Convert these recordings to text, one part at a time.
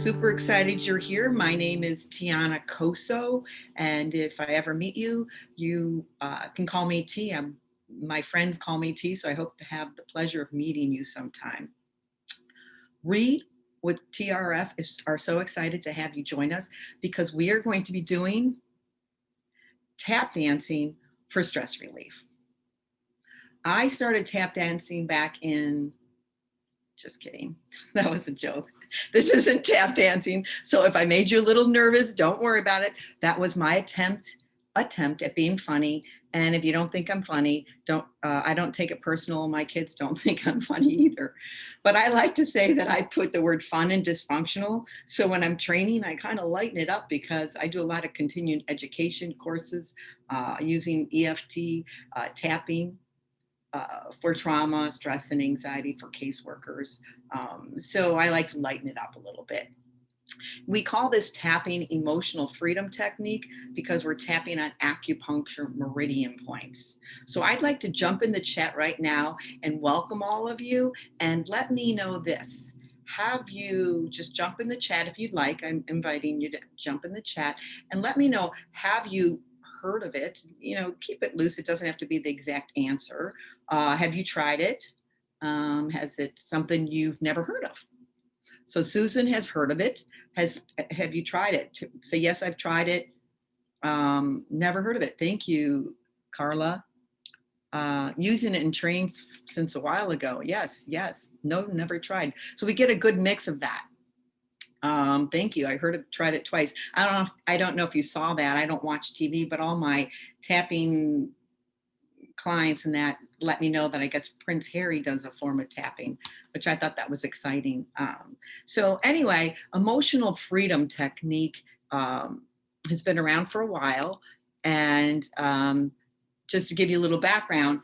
super excited you're here. My name is Tijana Coso, and if I ever meet you, you can call me T. My friends call me T, so I hope to have the pleasure of meeting you sometime. We with TRF are so excited to have you join us because we are going to be doing tap dancing for stress relief. I started tap dancing back in, just kidding, that was a joke. This isn't tap dancing. So if I made you a little nervous, don't worry about it. That was my attempt at being funny. And if you don't think I'm funny, I don't take it personal. My kids don't think I'm funny either. But I like to say that I put the word fun and dysfunctional. So when I'm training, I kind of lighten it up because I do a lot of continuing education courses using EFT, tapping, for trauma, stress, and anxiety for caseworkers. So I like to lighten it up a little bit. We call this tapping emotional freedom technique because we're tapping on acupuncture meridian points. So I'd like to jump in the chat right now and welcome all of you and let me know this. Have you just jump in the chat if you'd like. I'm inviting you to jump in the chat and let me know, have you heard of it? You know, keep it loose. It doesn't have to be the exact answer. Have you tried it? Has it something you've never heard of? So Susan has heard of it. Have you tried it? Say, yes, I've tried it. Never heard of it. Thank you, Carla. Using it in trains since a while ago. Yes. No, never tried. So we get a good mix of that. Thank you. I tried it twice. I don't know if you saw that. I don't watch TV, but all my tapping clients and that let me know that I guess Prince Harry does a form of tapping, which I thought that was exciting. So anyway, emotional freedom technique has been around for a while. And just to give you a little background,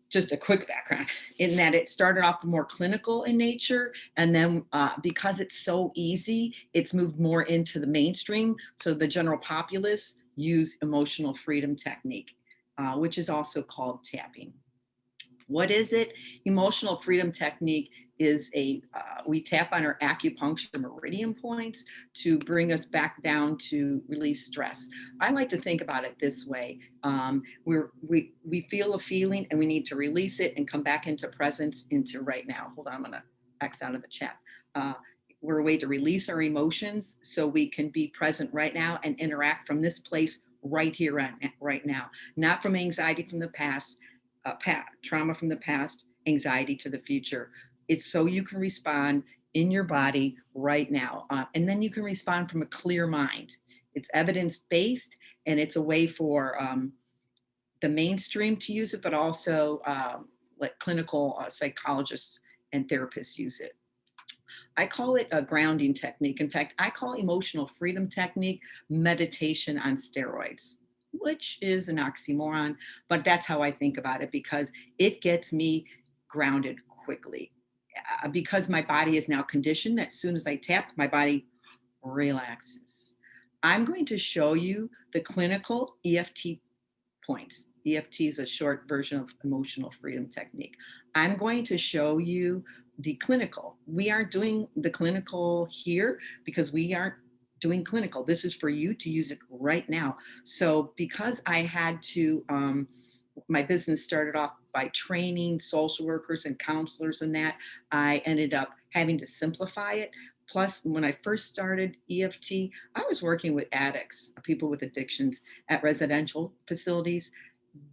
just a quick background, in that it started off more clinical in nature. And then because it's so easy, it's moved more into the mainstream. So the general populace use emotional freedom technique, which is also called tapping. What is it? Emotional freedom technique is we tap on our acupuncture meridian points to bring us back down to release stress. I like to think about it this way. We feel a feeling and we need to release it and come back into presence, into right now. Hold on, I'm gonna X out of the chat. We're a way to release our emotions so we can be present right now and interact from this place right here, right now, not from anxiety from the past, trauma from the past, anxiety to the future. It's so you can respond in your body right now. And then you can respond from a clear mind. It's evidence-based, and it's a way for the mainstream to use it, but also like clinical psychologists and therapists use it. I call it a grounding technique. In fact, I call emotional freedom technique meditation on steroids, which is an oxymoron, but that's how I think about it because it gets me grounded quickly. Because my body is now conditioned that as soon as I tap, my body relaxes. I'm going to show you the clinical EFT points. EFT is a short version of emotional freedom technique. I'm going to show you the clinical. We aren't doing the clinical here because we aren't doing clinical. This is for you to use it right now. So because I had to, my business started off by training social workers and counselors and that, I ended up having to simplify it. Plus, when I first started EFT, I was working with addicts, people with addictions at residential facilities.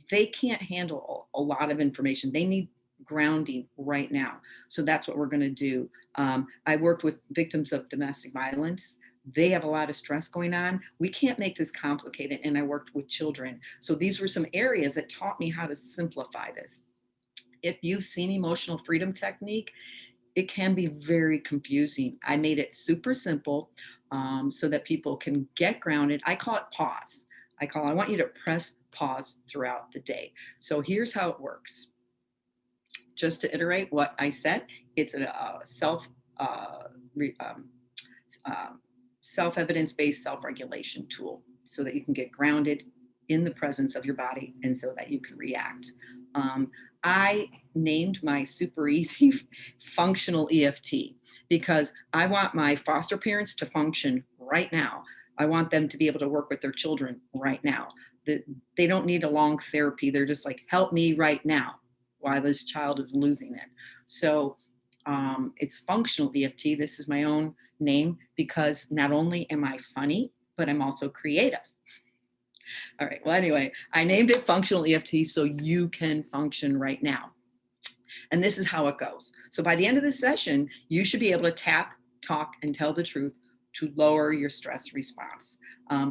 They can't handle a lot of information. They need grounding right now. So that's what we're going to do. I worked with victims of domestic violence. They have a lot of stress going on. We can't make this complicated. And I worked with children. So these were some areas that taught me how to simplify this. If you've seen emotional freedom technique, it can be very confusing. I made it super simple so that people can get grounded. I call it pause. I want you to press pause throughout the day. So here's how it works. Just to iterate what I said, it's a self-evidence-based self-regulation tool so that you can get grounded in the presence of your body and so that you can react. I named my super easy functional EFT. because I want my foster parents to function right now. I want them to be able to work with their children right now. They don't need a long therapy. They're just like, help me right now while this child is losing it. So it's functional EFT. This is my own name because not only am I funny, but I'm also creative. All right. Well, anyway, I named it functional EFT so you can function right now. And this is how it goes. So by the end of this session, you should be able to tap, talk, and tell the truth to lower your stress response.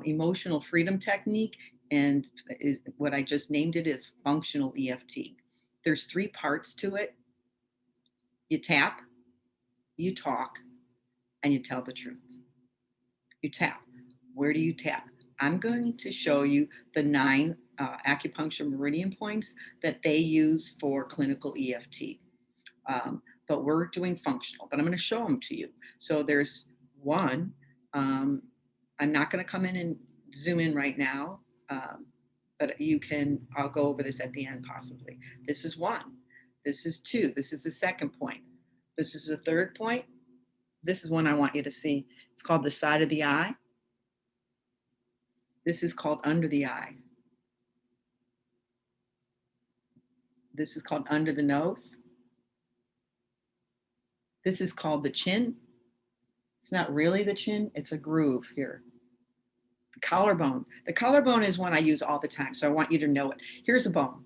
Emotional freedom technique, and what I just named it is functional EFT. There's 3 parts to it. You tap, you talk, and you tell the truth. You tap. Where do you tap? I'm going to show you the 9 acupuncture meridian points that they use for clinical EFT. But we're doing functional, but I'm going to show them to you. So there's 1. I'm not going to come in and zoom in right now, but I'll go over this at the end possibly. This is 1. This is 2. This is the second point. This is the third point. This is one I want you to see. It's called the side of the eye. This is called under the eye. This is called under the nose. This is called the chin. It's not really the chin, it's a groove here. The collarbone. The collarbone is one I use all the time, so I want you to know it. Here's a bone.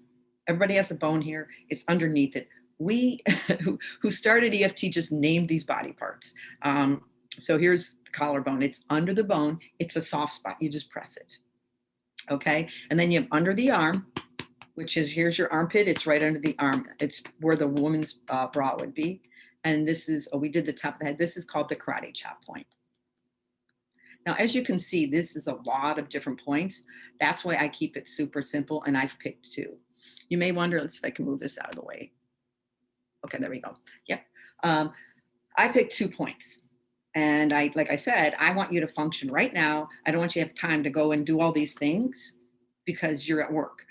Everybody has a bone here. It's underneath it. We who started EFT just named these body parts. So here's the collarbone. It's under the bone. It's a soft spot. You just press it. Okay. And then you have under the arm, which is, here's your armpit. It's right under the arm. It's where the woman's bra would be. And this is, we did the top of the head. This is called the karate chop point. Now, as you can see, this is a lot of different points. That's why I keep it super simple. And I've picked 2. You may wonder, let's see if I can move this out of the way. Okay, there we go. Yep. I picked 2 points. And like I said, I want you to function right now. I don't want you to have time to go and do all these things because you're at work.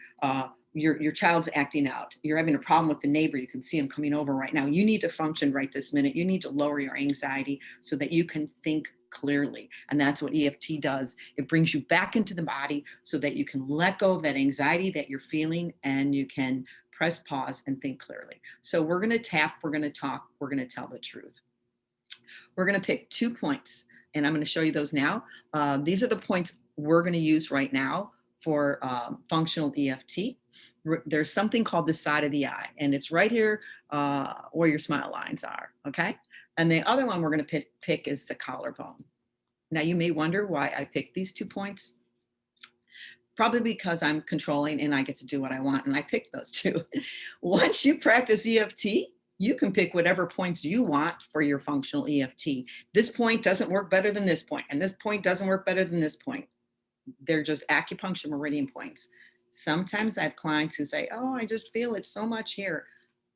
Your child's acting out. You're having a problem with the neighbor. You can see him coming over right now. You need to function right this minute. You need to lower your anxiety so that you can think clearly. And that's what EFT does. It brings you back into the body so that you can let go of that anxiety that you're feeling and you can press pause and think clearly. So we're going to tap, we're going to talk, we're going to tell the truth. We're going to pick 2 points, and I'm going to show you those now. These are the points we're going to use right now for functional EFT. There's something called the side of the eye, and it's right here where your smile lines are, okay? And the other one we're going to pick is the collarbone. Now, you may wonder why I picked these 2 points. Probably because I'm controlling and I get to do what I want, and I picked those 2. Once you practice EFT, you can pick whatever points you want for your functional EFT. This point doesn't work better than this point, and this point doesn't work better than this point. They're just acupuncture meridian points. Sometimes I have clients who say, oh, I just feel it so much here.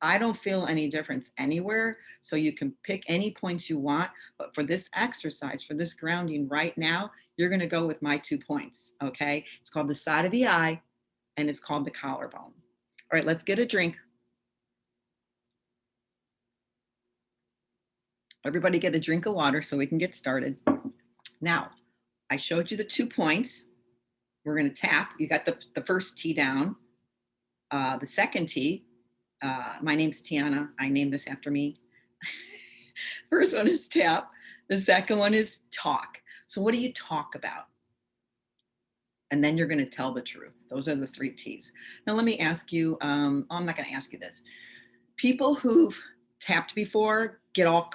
I don't feel any difference anywhere. So you can pick any points you want. But for this exercise, for this grounding right now, you're going to go with my 2 points. Okay. It's called the side of the eye and it's called the collarbone. All right, let's get a drink. Everybody get a drink of water so we can get started. Now, I showed you the 2 points. We're going to tap. You got the first T down. The second T, my name's Tijana. I named this after me. First one is tap. The second one is talk. So what do you talk about? And then you're going to tell the truth. Those are the 3 T's. Now, let me ask you, I'm not going to ask you this. People who've tapped before get all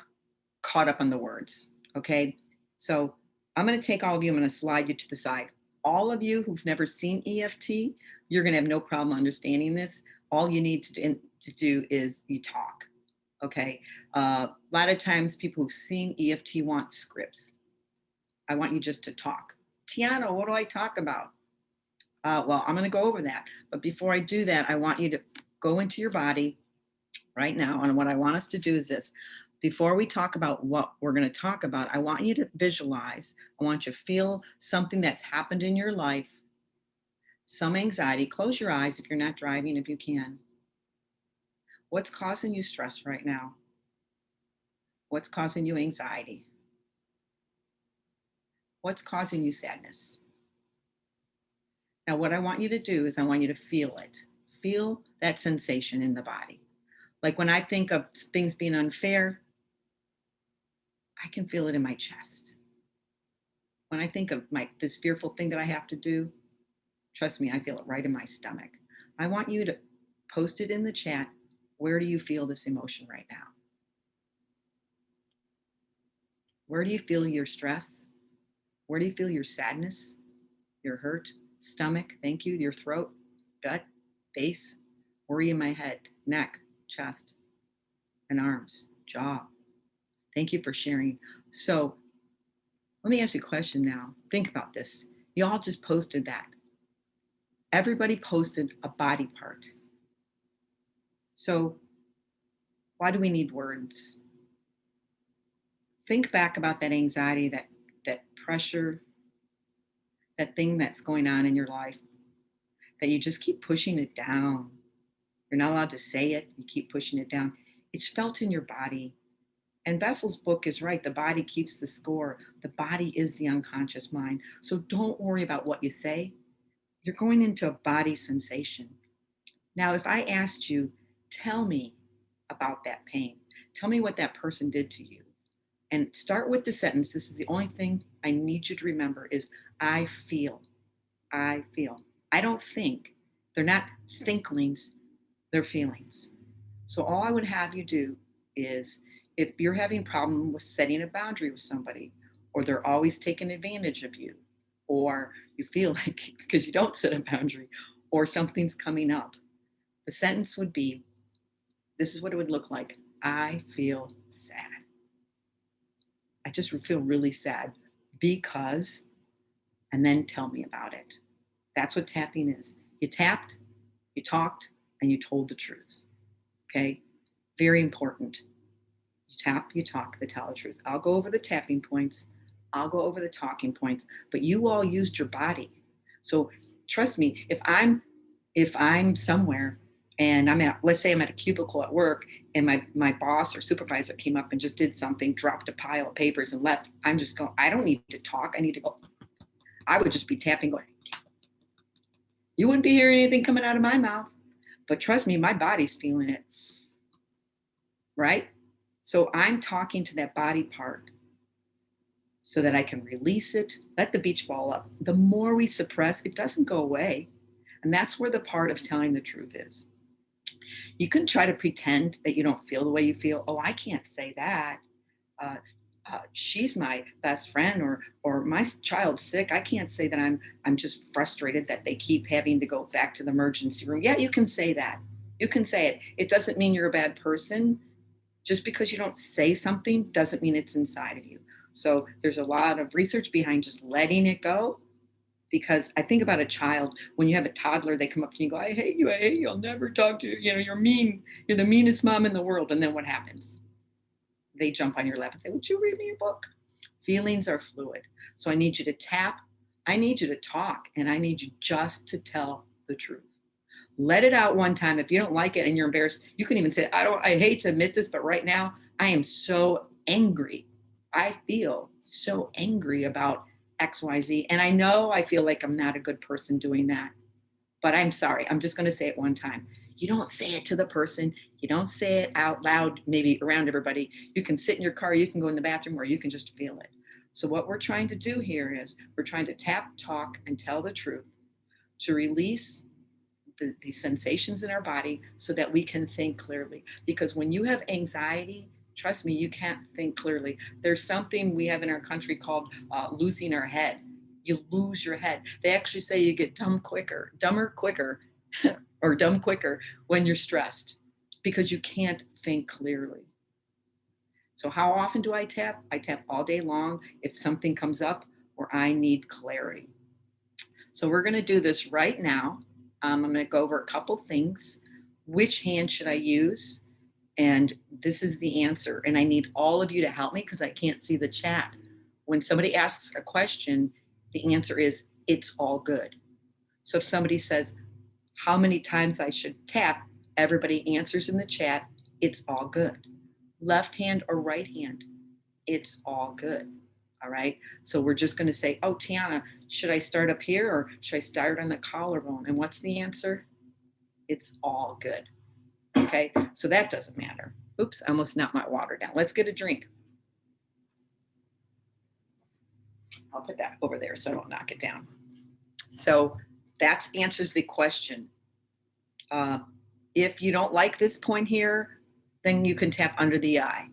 caught up on the words, okay? So I'm going to take all of you, I'm going to slide you to the side. All of you who've never seen EFT, you're going to have no problem understanding this. All you need to do is you talk, okay? A lot of times people who've seen EFT want scripts. I want you just to talk. Tijana, what do I talk about? Well, I'm going to go over that. But before I do that, I want you to go into your body right now. And what I want us to do is this. Before we talk about what we're going to talk about, I want you to visualize. I want you to feel something that's happened in your life, some anxiety. Close your eyes if you're not driving, if you can. What's causing you stress right now? What's causing you anxiety? What's causing you sadness? Now, what I want you to do is I want you to feel it. Feel that sensation in the body. Like when I think of things being unfair, I can feel it in my chest. When I think of this fearful thing that I have to do, trust me, I feel it right in my stomach. I want you to post it in the chat. Where do you feel this emotion right now? Where do you feel your stress? Where do you feel your sadness, your hurt, stomach? Thank you. Your throat, gut, face. Where are you in my head, neck, chest, and arms, jaw? Thank you for sharing. So let me ask you a question now. Think about this. You all just posted that. Everybody posted a body part. So why do we need words? Think back about that anxiety, that pressure, that thing that's going on in your life that you just keep pushing it down. You're not allowed to say it. You keep pushing it down. It's felt in your body. And Bessel's book is right. The body keeps the score. The body is the unconscious mind. So don't worry about what you say. You're going into a body sensation. Now, if I asked you, tell me about that pain, tell me what that person did to you, and start with the sentence. This is the only thing I need you to remember is I feel. I feel. I don't think. They're not thinklings, they're feelings. So all I would have you do is if you're having a problem with setting a boundary with somebody, or they're always taking advantage of you, or you feel like because you don't set a boundary, or something's coming up, the sentence would be, this is what it would look like. I feel sad. I just feel really sad because, and then tell me about it. That's what tapping is. You tapped, you talked, and you told the truth. Okay? Very important. You tap, you talk, they tell the truth. I'll go over the tapping points. I'll go over the talking points, but you all used your body. So trust me, if I'm somewhere and let's say I'm at a cubicle at work and my boss or supervisor came up and just did something, dropped a pile of papers and left, I'm just going, I don't need to talk. I need to go. I would just be tapping going, you wouldn't be hearing anything coming out of my mouth, but trust me, my body's feeling it, right? So I'm talking to that body part so that I can release it, let the beach ball up. The more we suppress, it doesn't go away. And that's where the part of telling the truth is. You can try to pretend that you don't feel the way you feel. Oh, I can't say that. Uh, she's my best friend, or my child's sick. I can't say that I'm just frustrated that they keep having to go back to the emergency room. Yeah, you can say that. You can say it. It doesn't mean you're a bad person. Just because you don't say something doesn't mean it's inside of you. So there's a lot of research behind just letting it go. Because I think about a child, when you have a toddler, they come up to you and go, I hate you, I'll never talk to you. You know, you're mean, you're the meanest mom in the world. And then what happens? They jump on your lap and say, would you read me a book? Feelings are fluid. So I need you to tap, I need you to talk, and I need you just to tell the truth. Let it out one time. If you don't like it and you're embarrassed, you can even say, I hate to admit this, but right now I am so angry. I feel so angry about XYZ. And I know I feel like I'm not a good person doing that, but I'm sorry. I'm just going to say it one time. You don't say it to the person. You don't say it out loud, maybe around everybody. You can sit in your car, you can go in the bathroom, or you can just feel it. So what we're trying to do here is we're trying to tap, talk, and tell the truth to release the sensations in our body so that we can think clearly. Because when you have anxiety, trust me, you can't think clearly. There's something we have in our country called losing our head. You lose your head. They actually say you get dumber quicker, or dumb quicker when you're stressed because you can't think clearly. So how often do I tap? I tap all day long if something comes up or I need clarity. So we're going to do this right now. I'm going to go over a couple things. Which hand should I use? And this is the answer. And I need all of you to help me because I can't see the chat. When somebody asks a question, the answer is, it's all good. So if somebody says, how many times I should tap, everybody answers in the chat, it's all good. left hand or right hand. It's all good. All right. So we're just going to say, oh, Tijana, should I start up here or should I start on the collarbone? And what's the answer? It's all good. Okay. So that doesn't matter. Oops, I almost knocked my water down. Let's get a drink. I'll put that over there so I don't knock it down. So that answers the question. If you don't like this point here, then you can tap under the eye.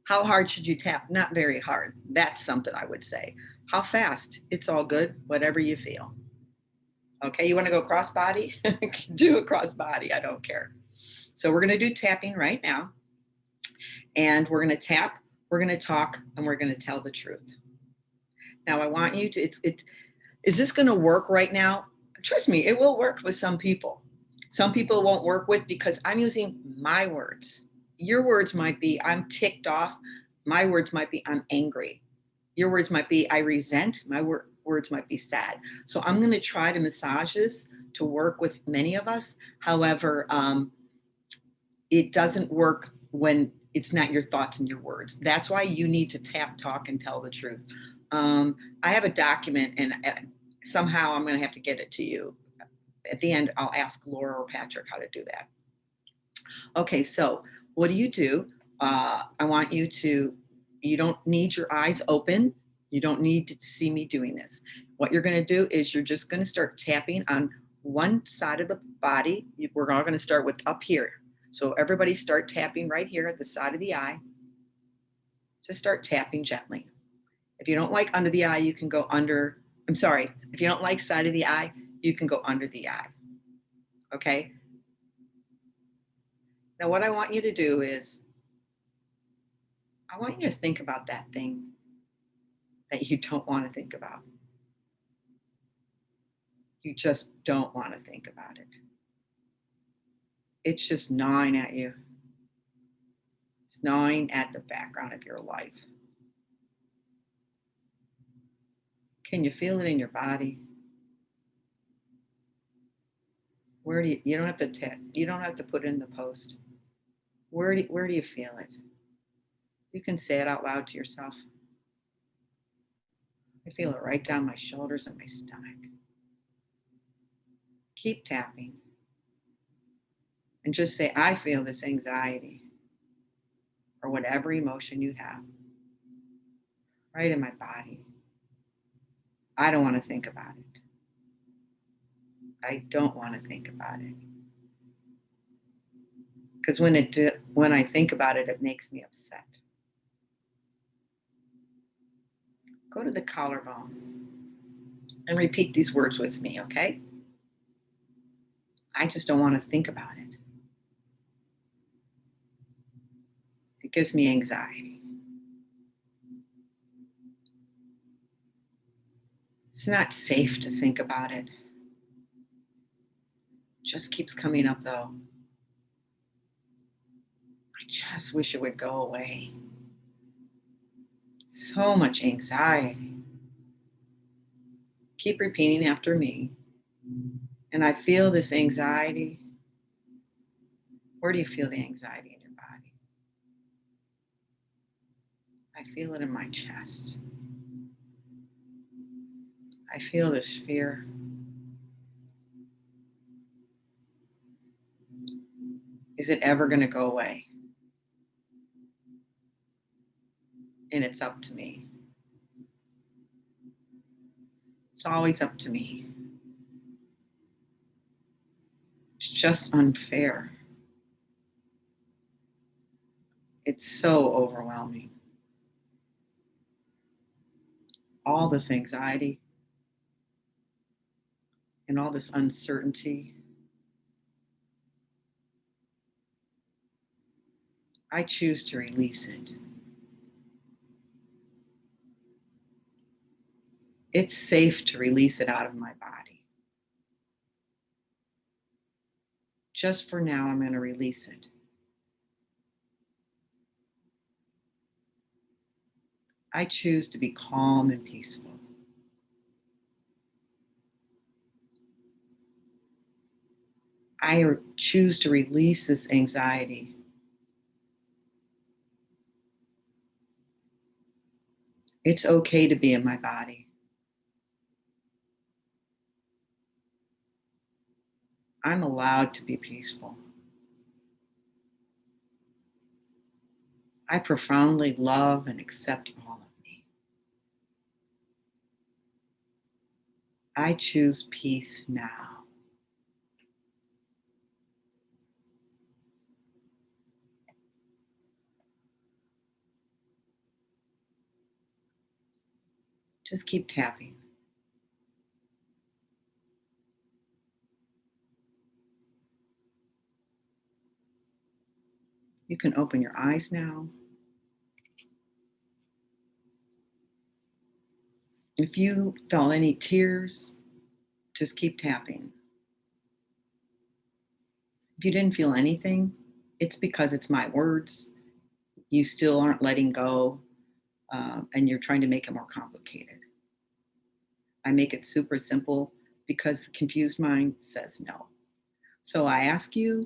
How hard should you tap? Not very hard. That's something I would say. How fast? It's all good, whatever you feel. Okay, you want to go cross body? Do a cross body, I don't care. So we're going to do tapping right now. And we're going to tap, we're going to talk, and we're going to tell the truth. Now I want you to, is this going to work right now? Trust me, it will work with some people. Some people won't work with because I'm using my words. Your words might be, I'm ticked off. My words might be, I'm angry. Your words might be, I resent. My words might be sad. So I'm going to try to massage this to work with many of us. However, it doesn't work when it's not your thoughts and your words. That's why you need to tap, talk, and tell the truth. I have a document, and somehow I'm going to have to get it to you. At the end, I'll ask Laura or Patrick how to do that. Okay, so what do? I want you to, you don't need your eyes open. You don't need to see me doing this. What you're going to do is you're just going to start tapping on one side of the body. We're all going to start with up here. So everybody start tapping right here at the side of the eye. Just start tapping gently. If you don't like under the eye, you can go under, I'm sorry, if you don't like side of the eye, you can go under the eye. Okay? Now what I want you to do is, I want you to think about that thing that you don't want to think about. You just don't want to think about it. It's just gnawing at you. It's gnawing at the background of your life. Can you feel it in your body? Where do you don't have to you don't have to put it in the post. Where do you feel it? You can say it out loud to yourself. I feel it right down my shoulders and my stomach. Keep tapping. And just say, I feel this anxiety or whatever emotion you have right in my body. I don't want to think about it. I don't want to think about it. Because when I think about it, it makes me upset. Go to the collarbone and repeat these words with me, okay? I just don't want to think about it. It gives me anxiety. It's not safe to think about it. It just keeps coming up though. I just wish it would go away. So much anxiety. Keep repeating after me. And I feel this anxiety. Where do you feel the anxiety in your body? I feel it in my chest. I feel this fear. Is it ever going to go away? And it's up to me. It's always up to me. It's just unfair. It's so overwhelming. All this anxiety and all this uncertainty. I choose to release it. It's safe to release it out of my body. Just for now, I'm going to release it. I choose to be calm and peaceful. I choose to release this anxiety It's okay to be in my body. I'm allowed to be peaceful. I profoundly love and accept all of me. I choose peace now. Just keep tapping. You can open your eyes now. If you felt any tears, just keep tapping. If you didn't feel anything, it's because it's my words. You still aren't letting go, and you're trying to make it more complicated. I make it super simple because the confused mind says no. So I ask you,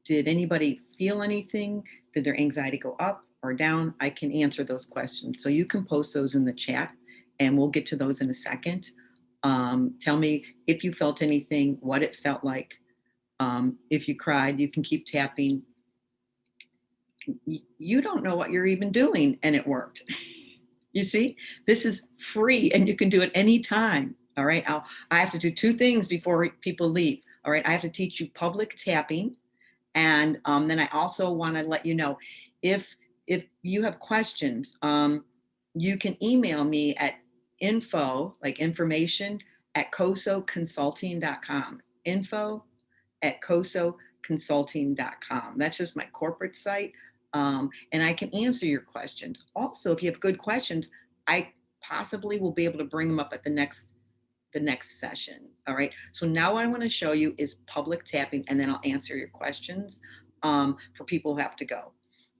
did anybody feel anything? Did their anxiety go up or down? I can answer those questions. So you can post those in the chat and we'll get to those in a second. Tell me if you felt anything, what it felt like. If you cried, you can keep tapping. You don't know what you're even doing, and it worked. You see, this is free and you can do it anytime. All right. I have to do two things before people leave. All right. I have to teach you public tapping. And then I also want to let you know if you have questions, you can email me at info, like information, at cosoconsulting.com. Info at cosoconsulting.com. That's just my corporate site. And I can answer your questions. Also, if you have good questions, I possibly will be able to bring them up at the next session. All right. So now what I want to show you is public tapping, and then I'll answer your questions for people who have to go.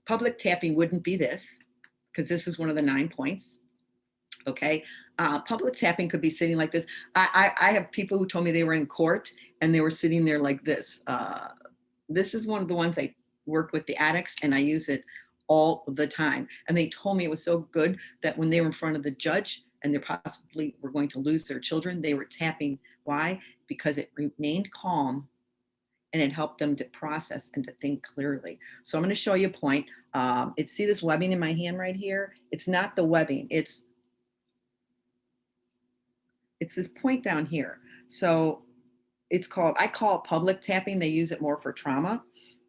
Public tapping wouldn't be this, because this is one of the 9 points. Okay. Public tapping could be sitting like this. I have people who told me they were in court and they were sitting there like this. This is one of the ones I work with the addicts, and I use it all the time. And they told me it was so good that when they were in front of the judge and they possibly were going to lose their children, they were tapping. Why? Because it remained calm and it helped them to process and to think clearly. So I'm going to show you a point. See this webbing in my hand right here? It's not the webbing. It's this point down here. So I call it public tapping. They use it more for trauma.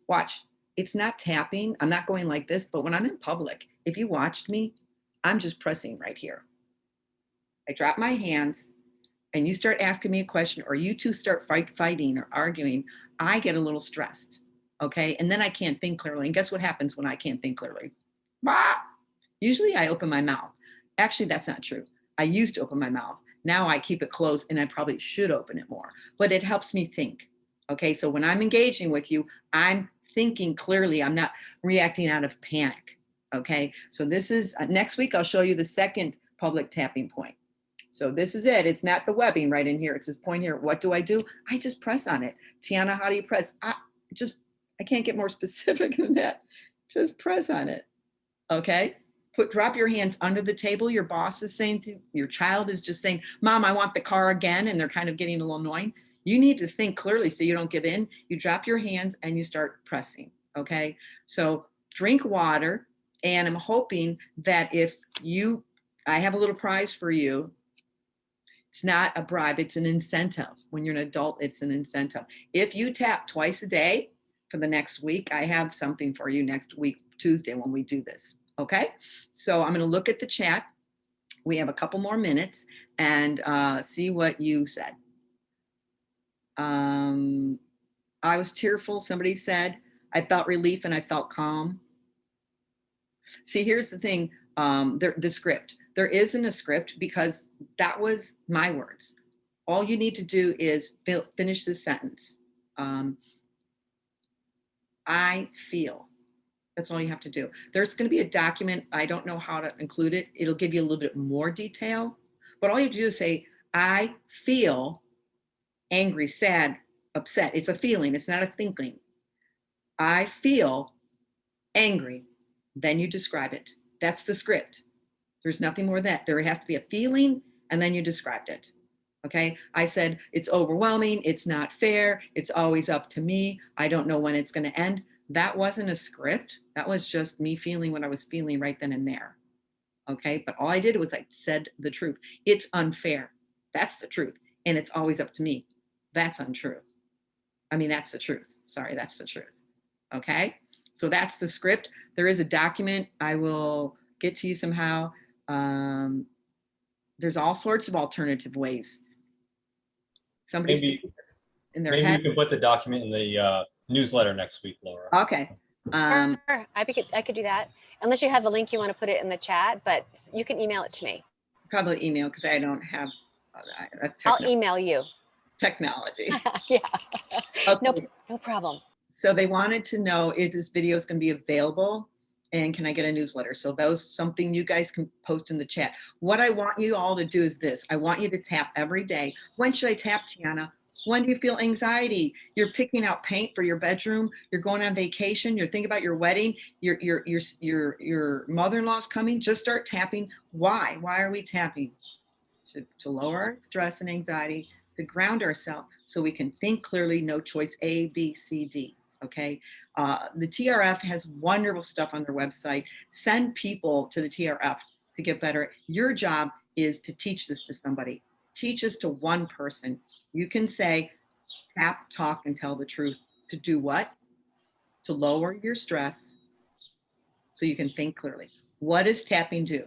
Watch, it's not tapping. I'm not going like this, but when I'm in public, if you watched me, I'm just pressing right here. I drop my hands and you start asking me a question, or you two start fighting or arguing, I get a little stressed. Okay. And then I can't think clearly. And guess what happens when I can't think clearly? Bah! Usually I open my mouth. Actually, that's not true. I used to open my mouth. Now I keep it closed, and I probably should open it more, but it helps me think. Okay. So when I'm engaging with you, I'm thinking clearly. I'm not reacting out of panic. Okay. So this is next week. I'll show you the second public tapping point. So this is it. It's not the webbing right in here. It's this point here. What do? I just press on it. Tijana, how do you press? I can't get more specific than that. Just press on it. Okay. Drop your hands under the table. Your boss is saying your child is just saying, Mom, I want the car again. And they're kind of getting a little annoying. You need to think clearly so you don't give in. You drop your hands and you start pressing. Okay. So drink water. And I'm hoping that I have a little prize for you. It's not a bribe, it's an incentive. When you're an adult, it's an incentive. If you tap twice a day for the next week, I have something for you next week, Tuesday, when we do this. Okay, so I'm going to look at the chat. We have a couple more minutes and see what you said. I was tearful. Somebody said, I felt relief and I felt calm. See, here's the thing, the script. There isn't a script because that was my words. All you need to do is finish this sentence. I feel. That's all you have to do. There's going to be a document. I don't know how to include it. It'll give you a little bit more detail. But all you have to do is say, I feel angry, sad, upset. It's a feeling. It's not a thinking. I feel angry. Then you describe it. That's the script. There's nothing more than that. There has to be a feeling, and then you described it. Okay. I said, it's overwhelming. It's not fair. It's always up to me. I don't know when it's going to end. That wasn't a script. That was just me feeling what I was feeling right then and there. Okay. But all I did was I said the truth. It's unfair. That's the truth. And it's always up to me. That's untrue. I mean, that's the truth. Sorry, that's the truth. Okay. So that's the script. There is a document I will get to you somehow. There's all sorts of alternative ways. Somebody's in their maybe head. you can put the document in the newsletter next week, Laura. Okay. Sure. I could do that. Unless you have the link, you want to put it in the chat, but you can email it to me. Probably email because I don't have I'll email you. Technology. Yeah. Okay. No problem. So they wanted to know if this video is going to be available and can I get a newsletter? So those something you guys can post in the chat. What I want you all to do is this. I want you to tap every day. When should I tap, Tijana? When do you feel anxiety? You're picking out paint for your bedroom. You're going on vacation. You're thinking about your wedding. Your mother-in-law's coming. Just start tapping. Why? Why are we tapping? To lower our stress and anxiety, to ground ourselves so we can think clearly. No choice A, B, C, D. Okay. The TRF has wonderful stuff on their website. Send people to the TRF to get better. Your job is to teach this to somebody. Teach this to one person. You can say, tap, talk, and tell the truth. To do what? To lower your stress so you can think clearly. What does tapping do?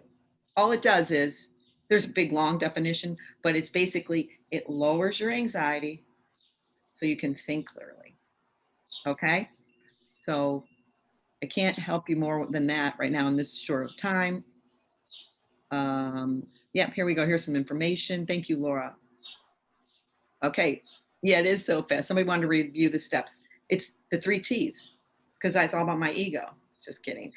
All it does is, there's a big long definition, but it's basically, it lowers your anxiety so you can think clearly. Okay? So I can't help you more than that right now in this short of time. Yeah, here we go. Here's some information. Thank you, Laura. Okay. Yeah, it is so fast. Somebody wanted to review the steps. It's the 3 T's because that's all about my ego. Just kidding.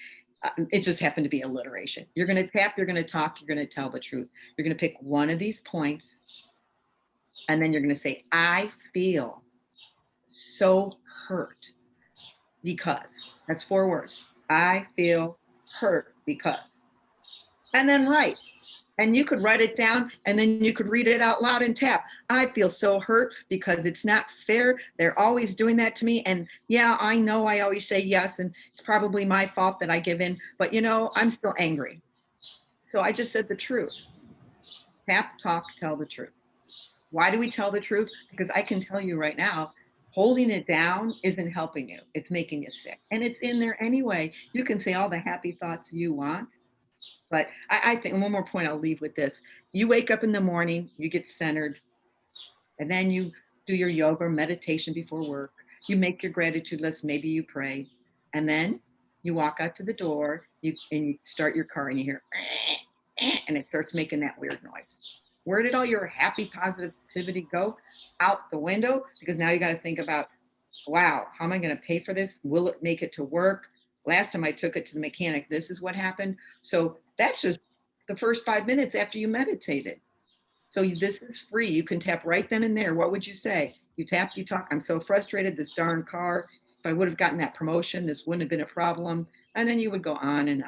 It just happened to be alliteration. You're going to tap, you're going to talk, you're going to tell the truth. You're going to pick one of these points, and then you're going to say, I feel so hurt because. That's 4 words. I feel hurt because. And then write. And you could write it down, and then you could read it out loud and tap. I feel so hurt because it's not fair. They're always doing that to me. And yeah, I know I always say yes, and it's probably my fault that I give in, but you know, I'm still angry. So I just said the truth. Tap, talk, tell the truth. Why do we tell the truth? Because I can tell you right now, holding it down isn't helping you. It's making you sick. And it's in there anyway. You can say all the happy thoughts you want. But I think one more point I'll leave with this. You wake up in the morning, you get centered, and then you do your yoga, meditation before work. You make your gratitude list, maybe you pray, and then you walk out to the door, and you start your car, and you hear, and it starts making that weird noise. Where did all your happy positivity go? Out the window, because now you got to think about, wow, how am I going to pay for this? Will it make it to work? Last time I took it to the mechanic, this is what happened. So that's just the first 5 minutes after you meditated. So this is free. You can tap right then and there. What would you say? You tap, you talk. I'm so frustrated, this darn car. If I would have gotten that promotion, this wouldn't have been a problem. And then you would go on and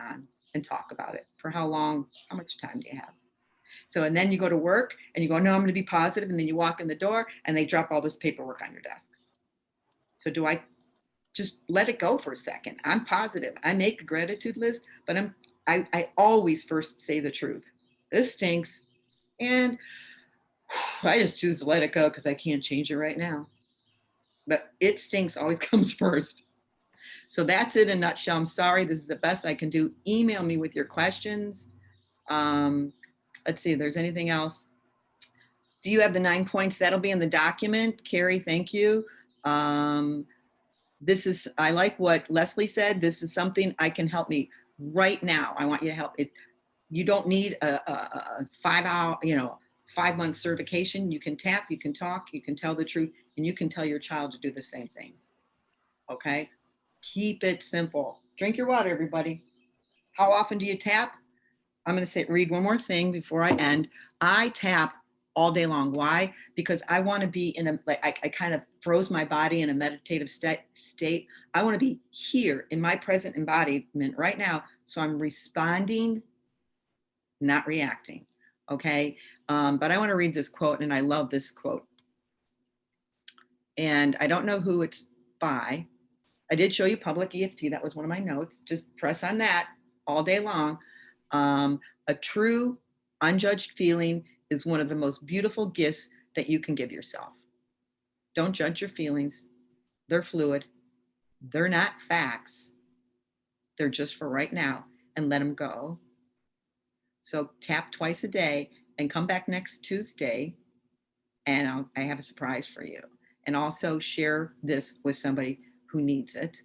talk about it. For how long? How much time do you have? So, and then you go to work and you go, no, I'm going to be positive. And then you walk in the door and they drop all this paperwork on your desk. So do I just let it go for a second? I'm positive. I make a gratitude list, but I always first say the truth. This stinks. And I just choose to let it go because I can't change it right now. But it stinks always comes first. So that's it in a nutshell. I'm sorry. This is the best I can do. Email me with your questions. Let's see if there's anything else. Do you have the 9 points? That'll be in the document. Carrie, thank you. This is, I like what Leslie said. This is something I can help me right now. I want you to help it. You don't need a 5-hour, 5-month certification. You can tap, you can talk, you can tell the truth, and you can tell your child to do the same thing. Okay? Keep it simple. Drink your water, everybody. How often do you tap? I'm going to read one more thing before I end. I tap all day long. Why? Because I want to be in I kind of froze my body in a meditative state. I want to be here in my present embodiment right now. So I'm responding not reacting. Okay. But I want to read this quote, and I love this quote. And I don't know who it's by. I did show you public EFT. That was one of my notes. Just press on that all day long. A true, unjudged feeling is one of the most beautiful gifts that you can give yourself. Don't judge your feelings. They're fluid. They're not facts. They're just for right now, and let them go. So tap twice a day and come back next Tuesday, and I have a surprise for you. And also share this with somebody who needs it.